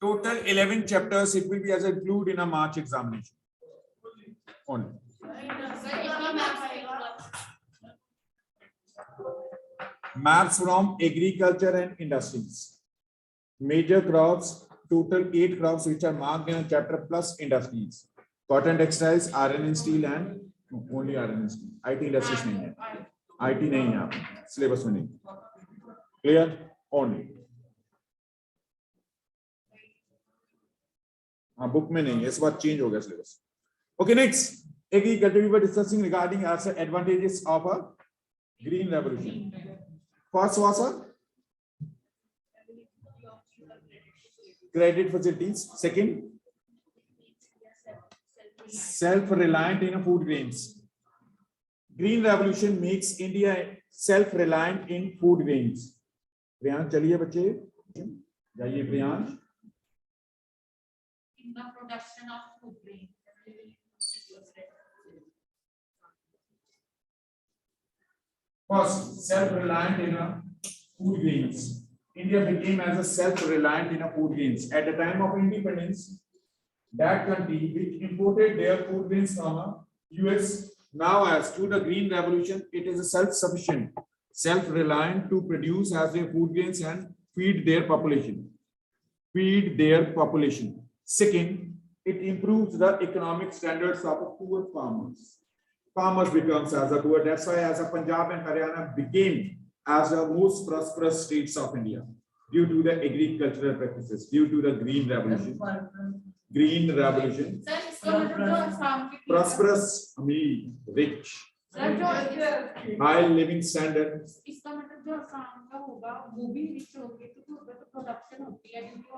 Total 11 chapters. It will be as included in a March examination. Only. Maps from agriculture and industries. Major crops. Total 8 crops which are marked in a chapter plus industries. Cotton, textiles, iron and steel, and only iron and steel. IT industries नहीं है. IT नहीं है. Syllabus में नहीं. Clear? Only. हाँ book में नहीं है. इस बार change हो गया syllabus. Okay, next. Agriculture we were discussing regarding as advantages of a green revolution. First was a credit facilities. Second, self-reliant in food grains. Green revolution makes India self-reliant in food grains. Priyansh चलिए बच्चे जाइए Priyansh. In the production of food grains. First, self-reliant in food grains. India became as a self-reliant in food grains. At the time of independence, that country which imported their food grains from US, now as to the green revolution, it is self-sufficient, self-reliant to produce as their food grains and feed their population. Second, it improves the economic standards of poor farmers. Farmers becomes as a poor. That's why as a Punjab and Haryana became as the most prosperous states of India due to the agricultural practices, due to the green revolution. Green revolution. Prosperous, I mean rich. High living standard.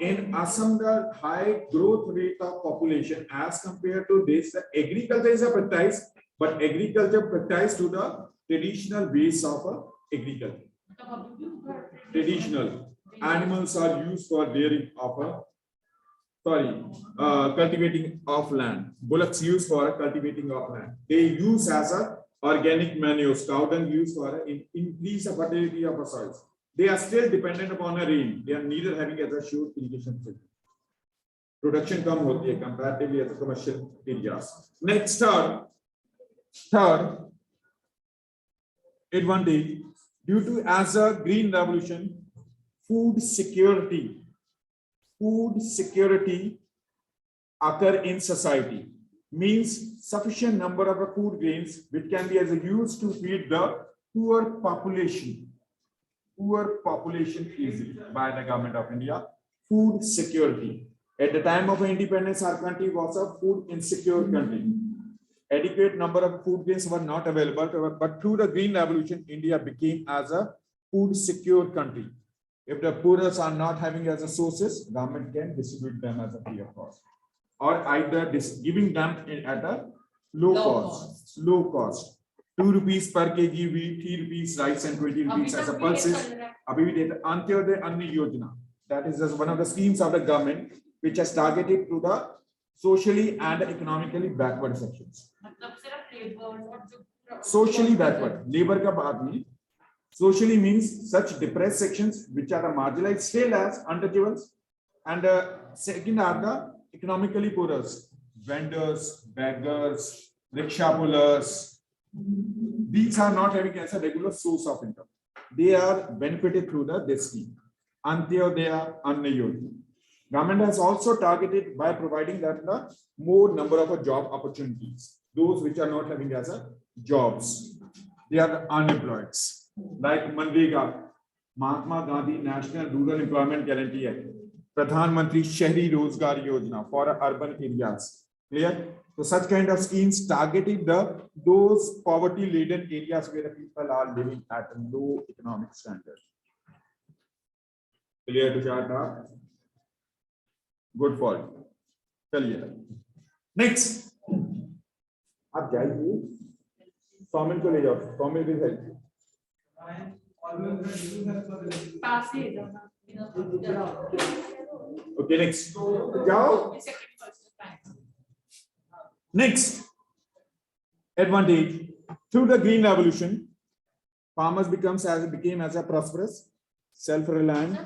In Assam, the high growth rate of population as compared to this, the agriculture is a practice, but agriculture practice to the traditional ways of agriculture. Traditional animals are used for dairying of cultivating of land. Bullocks used for cultivating of land. They use as a organic manure. Cow dung used for increase the fertility of the soils. They are still dependent upon a rain. They are neither having as a sure irrigation system. Production come hoti hai comparatively as a commercial areas. Next, third advantage due to as a green revolution, food security occur in society, means sufficient number of food grains which can be as used to feed the poor population easily by the government of India. Food security. At the time of independence, our country was a food insecure country. Adequate number of food grains were not available, but through the green revolution, India became as a food secure country. If the poorest are not having as a sources, government can distribute them as a free of cost, or either giving them at a low cost. 2 rupees per kg wheat, 3 rupees rice, and 20 rupees as a pulses. Antyodaya Anna Yojana. That is just one of the schemes of the government which has targeted to the socially and economically backward sections. Socially backward. Labor ka baat nahi. Socially means such depressed sections which are marginalized still as untouchables, and second are the economically poorest, vendors, beggars, rickshaw pullers. These are not having as a regular source of income. They are benefited through this scheme. Antyodaya Anna Yojana. Government has also targeted by providing that the more number of job opportunities. Those which are not having as a jobs, they are the unemployed. Like Manrega, Mahatma Gandhi National Rural Employment Guarantee Act, Pradhan Mantri Shahri Rozgar Yojana for urban areas. Clear? So such kind of schemes targeted those poverty-laden areas where the people are living at a low economic standard. Clear to chart? Good for you. Clear. Next, आप जाइए Somin को ले जाओ. Somin will help you. Okay, next. Next advantage, through the green revolution, farmers became as a prosperous, self-reliant.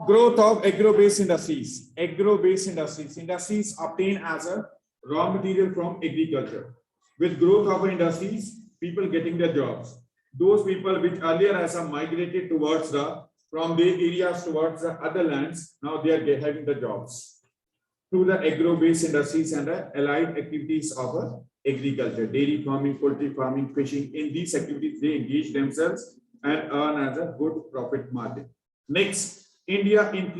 Growth of agro-based industries. Agro-based industries. Industries obtained as a raw material from agriculture. With growth of industries, people getting their jobs. Those people which earlier as a migrated towards the from the areas towards the other lands, now they are having the jobs through the agro-based industries and the allied activities of agriculture, dairy farming, poultry farming, fishing. In these activities, they engage themselves and earn as a good profit margin. Next, India having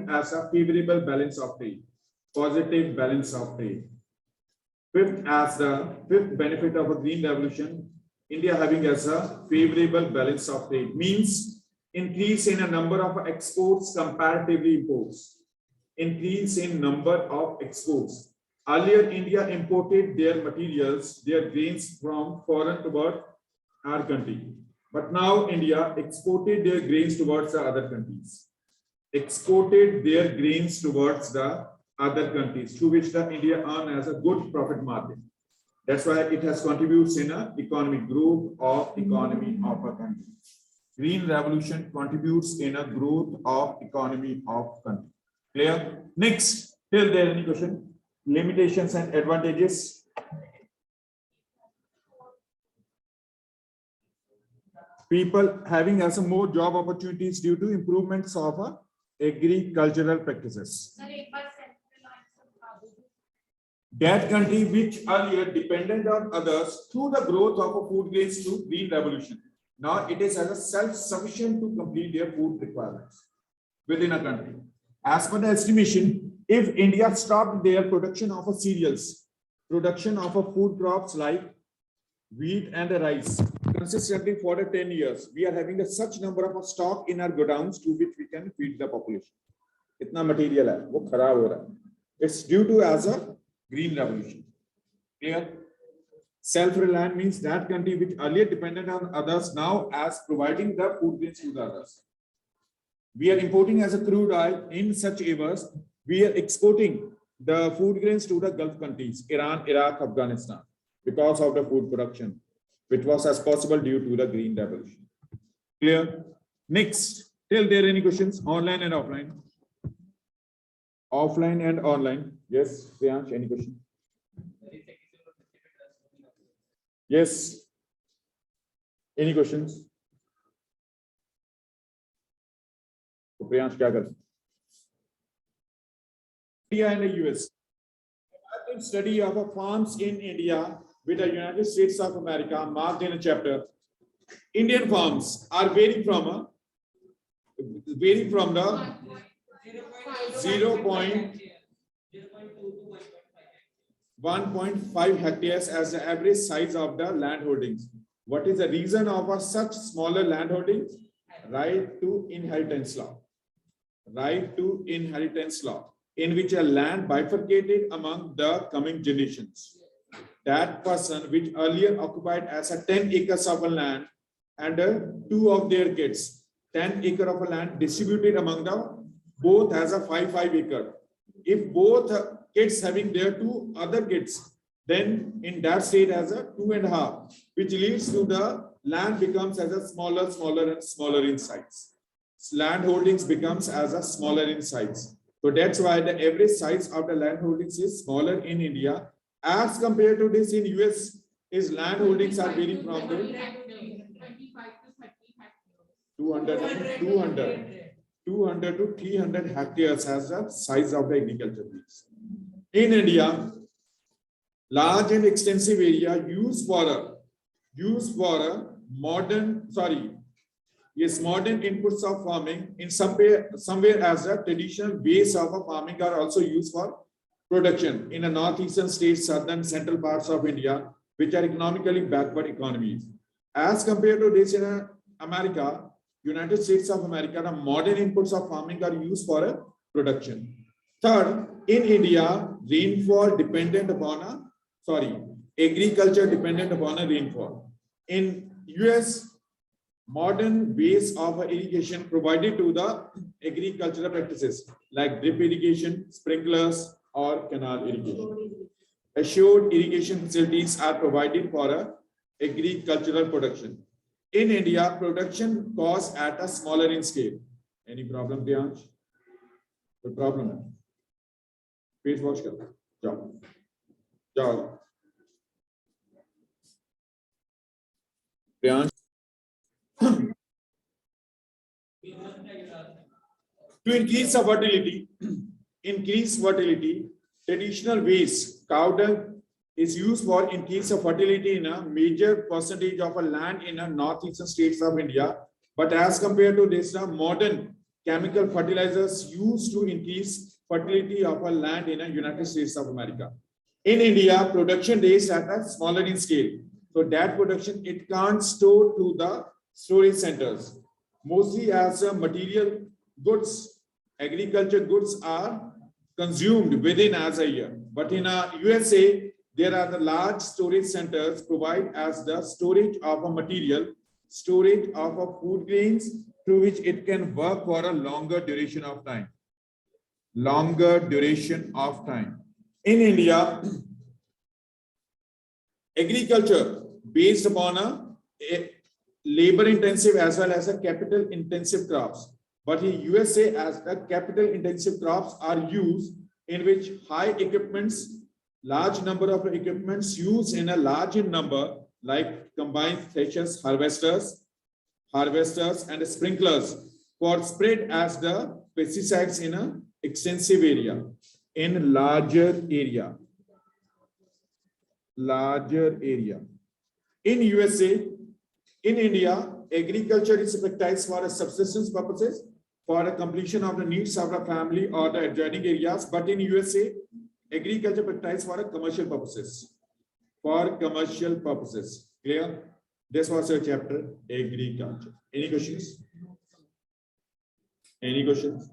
as a favorable balance of trade, positive balance of trade. Fifth, as the fifth benefit of a green revolution, India having as a favorable balance of trade means increase in a number of exports comparatively imports. Increase in number of exports. Earlier, India imported their materials, their grains from foreign toward our country. But now India exported their grains towards the other countries. Exported their grains towards the other countries, through which the India earn as a good profit margin. That's why it has contributes in a economic growth of economy of a country. Green revolution contributes in a growth of economy of country. Clear? Next, till there any question? Limitations and advantages. People having as a more job opportunities due to improvements of agricultural practices. Sir, एक बार centralized समझा दो। That country which earlier depended on others through the growth of a food grains to green revolution. Now it is as a self-sufficient to complete their food requirements within a country. As per the estimation, if India stopped their production of a cereals, production of a food crops like wheat and rice consistently for the 10 years, we are having a such number of stock in our godowns to which we can feed the population. Itna material hai, wo kharab ho raha hai. It's due to as a green revolution. Clear? Self-reliant means that country which earlier depended on others now as providing the food grains to the others. We are importing as a crude oil in such areas. We are exporting the food grains to the Gulf countries, Iran, Iraq, Afghanistan, because of the food production, which was as possible due to the green revolution. Clear? Next, till there any questions? Online and offline. Offline and online. Yes, Priyansh, any question? Yes. Any questions? So Priyansh, क्या कर? India and the US. Study of a farms in India with the United States of America marked in a chapter. Indian farms are varying from the 0.1.5 hectares as the average size of the land holdings. What is the reason of such smaller land holdings? Right to inheritance law. Right to inheritance law, in which a land bifurcated among the coming generations. That person which earlier occupied as a 10 acres of a land and two of their kids, 10 acre of a land distributed among the both has a 5 acre. If both kids having their two other kids, then in that state has a 2.5, which leads to the land becomes as a smaller and smaller in size. Land holdings becomes as a smaller in size. So that's why the average size of the land holdings is smaller in India as compared to this in US. Is land holdings are varying from the 25 to 30 200 to 300 hectares as the size of the agriculture fields. In India, large and extensive area used for modern inputs of farming in somewhere as a traditional base of a farming are also used for production in the northeastern states, southern central parts of India, which are economically backward economies. As compared to this in America, United States of America, the modern inputs of farming are used for production. Third, in India, rainfall dependent upon agriculture dependent upon a rainfall. In US, modern ways of irrigation provided to the agricultural practices like drip irrigation, sprinklers, or canal irrigation. Assured irrigation facilities are provided for agricultural production. In India, production costs at a smaller in scale. Any problem, Priyansh? कोई problem है? Face wash कर, जाओ, जाओ. Priyansh. To increase the fertility, traditional ways, cow dung is used for increase of fertility in a major percentage of a land in a northeastern states of India. But as compared to this, modern chemical fertilizers used to increase fertility of a land in a United States of America. In India, production is at a smaller in scale. So that production, it can't store to the storage centers. Mostly as a material goods, agriculture goods are consumed within as a year. But in USA, there are the large storage centers provide as the storage of a material, storage of a food grains through which it can work for a longer duration of time. Longer duration of time. In India, agriculture based upon a labor intensive as well as a capital intensive crops. But in USA, as the capital intensive crops are used in which high equipments, large number of equipments used in a large number like combined threshers, harvesters and sprinklers for spread as the pesticides in a extensive area, in larger area. In USA, in India, agriculture is practiced for a subsistence purposes, for a completion of the needs of the family or the adjoining areas. But in USA, agriculture practiced for a commercial purposes. For commercial purposes. Clear? This was your chapter, agriculture. Any questions? Any questions?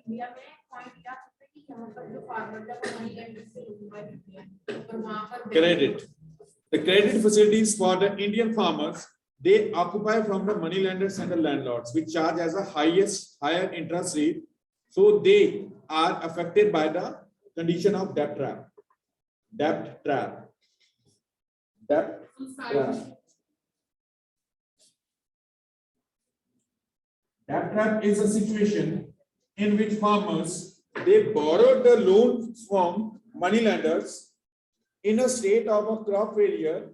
India में point क्या है कि यहाँ पर जो farmer जब money lender से loan लेते हैं और वहाँ पर credit. The credit facilities for the Indian farmers, they occupy from the money lenders and the landlords, which charge as a higher interest rate. So they are affected by the condition of debt trap. Debt trap. Debt trap. Debt trap is a situation in which farmers, they borrowed the loans from money lenders in a state of a crop failure.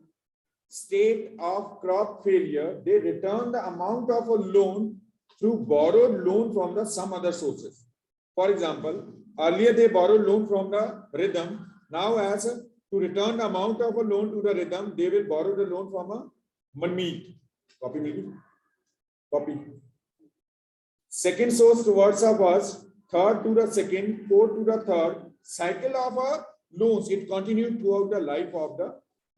They return the amount of a loan through borrowed loan from the some other sources. For example, earlier they borrowed loan from the rhythm. Now as to return the amount of a loan to the rhythm, they will borrow the loan from a Manmeet. Copy me. Copy. Second source towards a first, third to the second, fourth to the third, cycle of a loans, it continues throughout the life of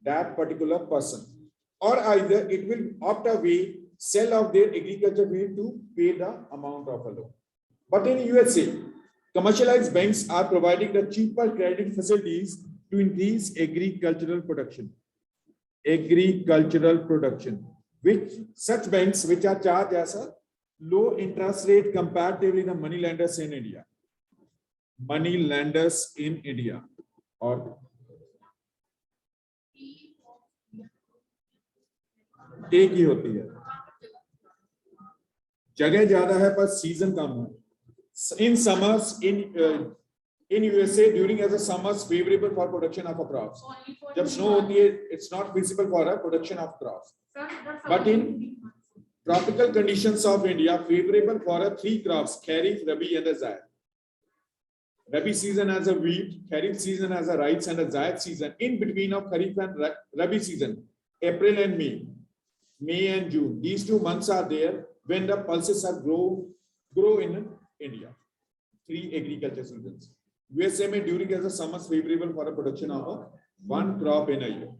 that particular person. Or either it will opt away, sell off their agriculture field to pay the amount of a loan. But in USA, commercialized banks are providing the cheaper credit facilities to increase agricultural production. Which such banks which are charged as a low interest rate comparatively the money lenders in India. Money lenders in India. और एक ही होती है, जगह ज्यादा है पर season कम है. In summers in USA during as a summers favorable for production of a crops. जब snow होती है, it's not feasible for a production of crops. But in tropical conditions of India favorable for a three crops: Kharif, Rabi, and the Zaid. Rabi season as a wheat, Kharif season as a rice, and a Zaid season in between of Kharif and Rabi season, April and May and June. These 2 months are there when the pulses are grow in India. 3 agriculture seasons. USA may during as a summers favorable for a production of one crop in a year,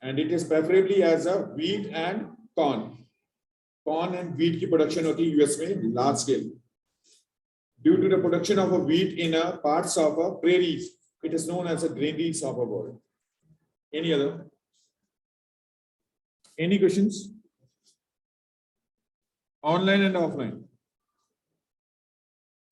and it is preferably as a wheat and corn. Corn and wheat की production होती है US में large scale. Due to the production of a wheat in a parts of a prairies, it is known as a granaries of a world. Any other? Any questions? Online and offline.